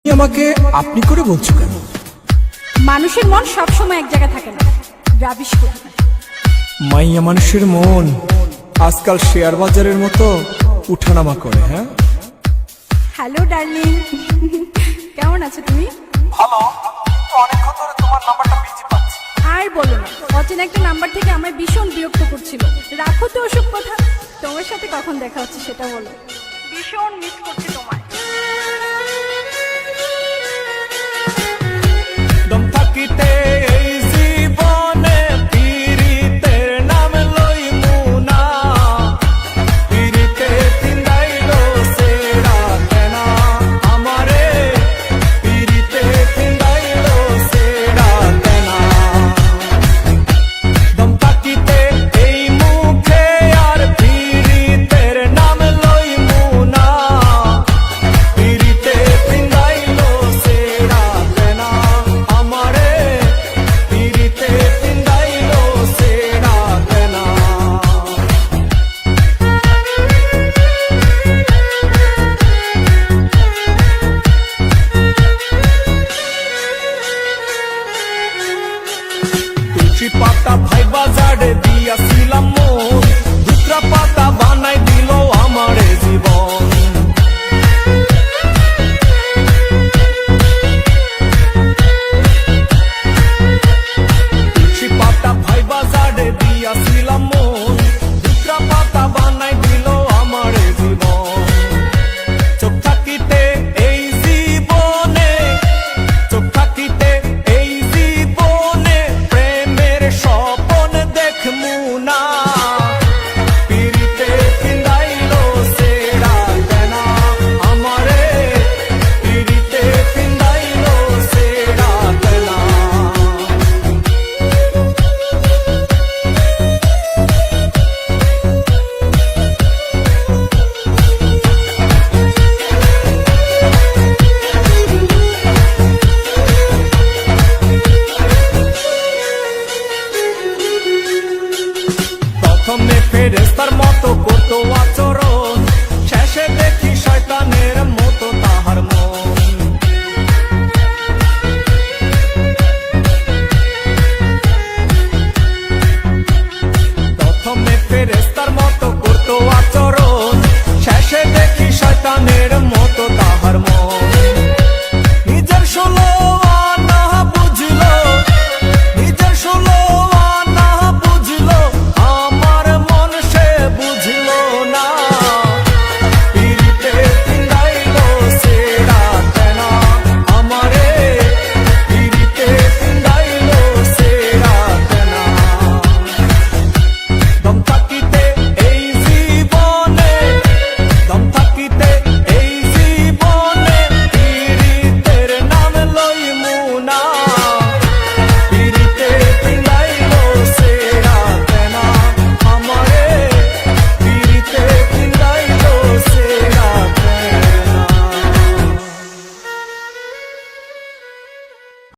আমাকে আপনি করে বলছো কেন? মানুষের মন সবসময় এক জায়গায় থাকে না, রাবিশ করে। মাইয়া মানুষের মন আজকাল শেয়ার বাজারের মতো উঠানামা করে। হ্যাঁ, হ্যালো ডার্লিং, কেমন আছো তুমি? ভালো, কিন্তু অনেকক্ষণ ধরে তোমার নাম্বারটা বিজি পাচ্ছি। আর বলো না, অচেনা একটা নাম্বার থেকে আমায় ভীষণ বিরক্ত করছিল। রাখো তো ওসব কথা, তোমার সাথে কখন দেখা হচ্ছে সেটা বলো। ভীষণ মিস করছি তোমায়।